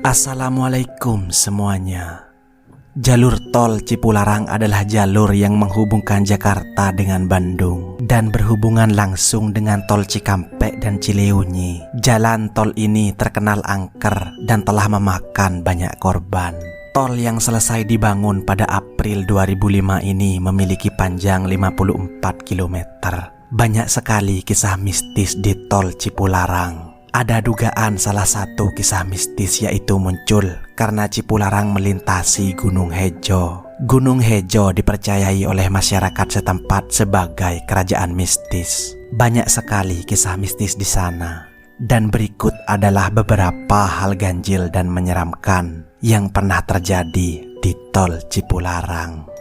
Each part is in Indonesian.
Assalamualaikum semuanya. Jalur tol Cipularang adalah jalur yang menghubungkan Jakarta dengan Bandung dan berhubungan langsung dengan tol Cikampek dan Cileunyi. Jalan tol ini terkenal angker dan telah memakan banyak korban. Tol yang selesai dibangun pada April 2005 ini memiliki panjang 54 km. Banyak sekali kisah mistis di tol Cipularang. Ada dugaan salah satu kisah mistis yaitu muncul karena Cipularang melintasi Gunung Hejo. Gunung Hejo dipercayai oleh masyarakat setempat sebagai kerajaan mistis. Banyak sekali kisah mistis di sana. Dan berikut adalah beberapa hal ganjil dan menyeramkan yang pernah terjadi di tol Cipularang.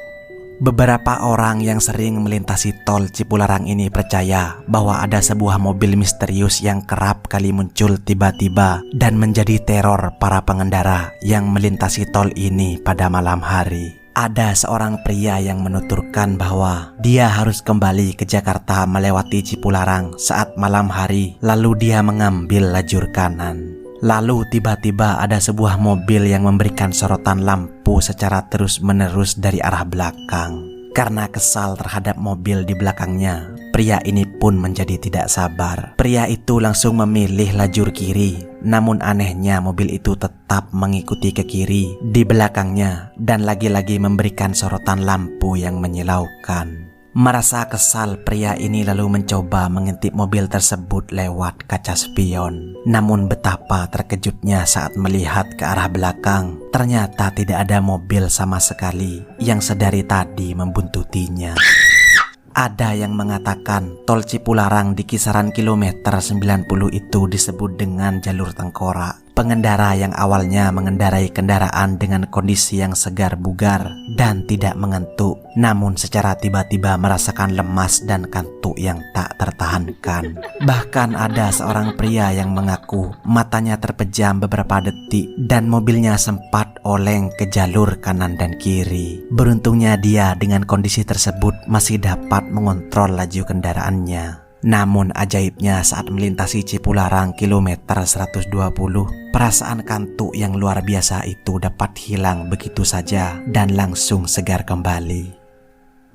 Beberapa orang yang sering melintasi tol Cipularang ini percaya bahwa ada sebuah mobil misterius yang kerap kali muncul tiba-tiba dan menjadi teror para pengendara yang melintasi tol ini pada malam hari. Ada seorang pria yang menuturkan bahwa dia harus kembali ke Jakarta melewati Cipularang saat malam hari, lalu dia mengambil lajur kanan. Lalu tiba-tiba ada sebuah mobil yang memberikan sorotan lampu secara terus-menerus dari arah belakang. Karena kesal terhadap mobil di belakangnya, pria ini pun menjadi tidak sabar. Pria itu langsung memilih lajur kiri, namun anehnya mobil itu tetap mengikuti ke kiri di belakangnya dan lagi-lagi memberikan sorotan lampu yang menyilaukan. Merasa kesal, pria ini lalu mencoba mengintip mobil tersebut lewat kaca spion. Namun betapa terkejutnya saat melihat ke arah belakang. Ternyata tidak ada mobil sama sekali yang sedari tadi membuntutinya. Ada yang mengatakan tol Cipularang di kisaran kilometer 90 itu disebut dengan jalur tengkorak. Pengendara yang awalnya mengendarai kendaraan dengan kondisi yang segar bugar dan tidak mengantuk, namun secara tiba-tiba merasakan lemas dan kantuk yang tak tertahankan. Bahkan ada seorang pria yang mengaku matanya terpejam beberapa detik dan mobilnya sempat oleng ke jalur kanan dan kiri. Beruntungnya dia dengan kondisi tersebut masih dapat mengontrol laju kendaraannya. Namun ajaibnya saat melintasi Cipularang kilometer 120, perasaan kantuk yang luar biasa itu dapat hilang begitu saja dan langsung segar kembali.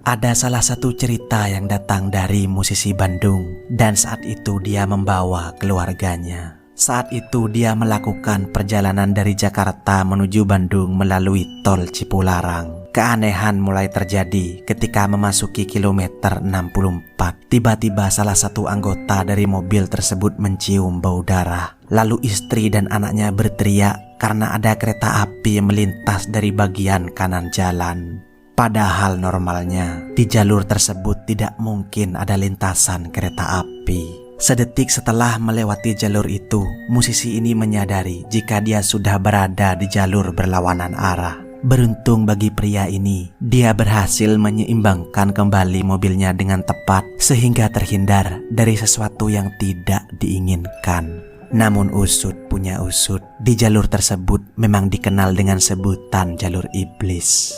Ada salah satu cerita yang datang dari musisi Bandung dan saat itu dia membawa keluarganya. Saat itu dia melakukan perjalanan dari Jakarta menuju Bandung melalui tol Cipularang. Keanehan mulai terjadi ketika memasuki kilometer 64. Tiba-tiba salah satu anggota dari mobil tersebut mencium bau darah. Lalu istri dan anaknya berteriak karena ada kereta api yang melintas dari bagian kanan jalan. Padahal normalnya di jalur tersebut tidak mungkin ada lintasan kereta api. Sedetik setelah melewati jalur itu, musisi ini menyadari jika dia sudah berada di jalur berlawanan arah. Beruntung bagi pria ini, dia berhasil menyeimbangkan kembali mobilnya dengan tepat sehingga terhindar dari sesuatu yang tidak diinginkan. Namun usut punya usut, di jalur tersebut memang dikenal dengan sebutan jalur iblis.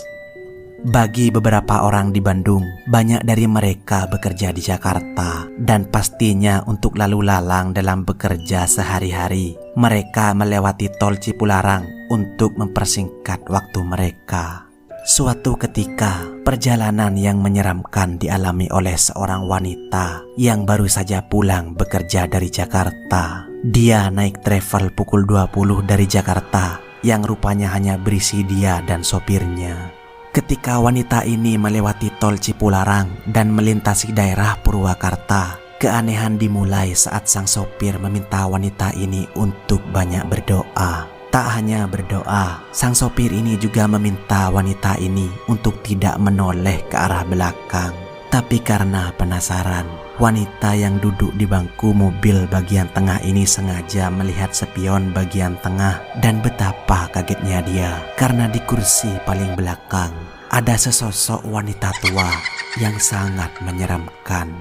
Bagi beberapa orang di Bandung, banyak dari mereka bekerja di Jakarta dan pastinya untuk lalu lalang dalam bekerja sehari-hari, mereka melewati tol Cipularang untuk mempersingkat waktu mereka. Suatu ketika, perjalanan yang menyeramkan dialami oleh seorang wanita yang baru saja pulang bekerja dari Jakarta. Dia naik travel pukul 20 dari Jakarta yang rupanya hanya berisi dia dan sopirnya. Ketika wanita ini melewati tol Cipularang dan melintasi daerah Purwakarta, keanehan dimulai saat sang sopir meminta wanita ini untuk banyak berdoa. Tak hanya berdoa, sang sopir ini juga meminta wanita ini untuk tidak menoleh ke arah belakang. Tapi karena penasaran, wanita yang duduk di bangku mobil bagian tengah ini sengaja melihat spion bagian tengah dan betapa kagetnya dia karena di kursi paling belakang ada sesosok wanita tua yang sangat menyeramkan.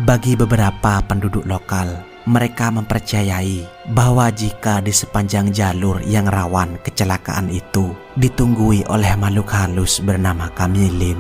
Bagi beberapa penduduk lokal, mereka mempercayai bahwa jika di sepanjang jalur yang rawan kecelakaan itu ditunggui oleh makhluk halus bernama Kamilin,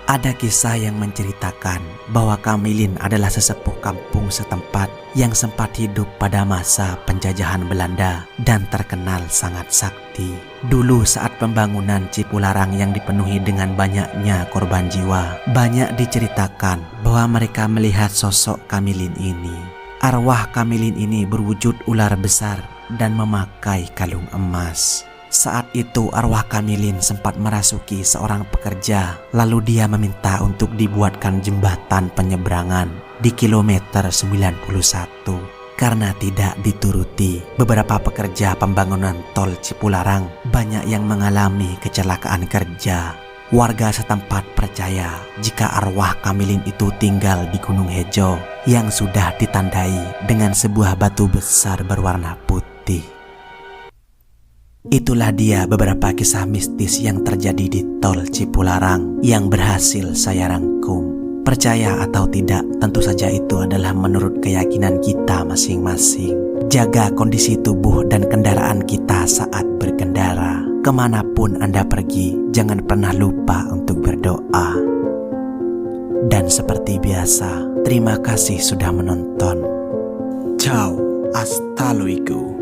Ada kisah yang menceritakan bahwa Kamilin adalah sesepuh kampung setempat yang sempat hidup pada masa penjajahan Belanda dan terkenal sangat sakti. Dulu saat pembangunan Cipularang yang dipenuhi dengan banyaknya korban jiwa, banyak diceritakan bahwa mereka melihat sosok Kamilin ini. Arwah Kamilin ini berwujud ular besar dan memakai kalung emas. Saat itu arwah Kamilin sempat merasuki seorang pekerja, lalu dia meminta untuk dibuatkan jembatan penyeberangan di kilometer 91. Karena tidak dituruti, beberapa pekerja pembangunan tol Cipularang banyak yang mengalami kecelakaan kerja. Warga setempat percaya jika arwah Kamilin itu tinggal di Gunung Hejo yang sudah ditandai dengan sebuah batu besar berwarna putih. Itulah dia beberapa kisah mistis yang terjadi di tol Cipularang yang berhasil saya rangkum. Percaya atau tidak, tentu saja itu adalah menurut keyakinan kita masing-masing. Jaga kondisi tubuh dan kendaraan kita saat berkendara. Kemanapun Anda pergi, jangan pernah lupa untuk berdoa. Dan seperti biasa, terima kasih sudah menonton. Ciao, hasta luego.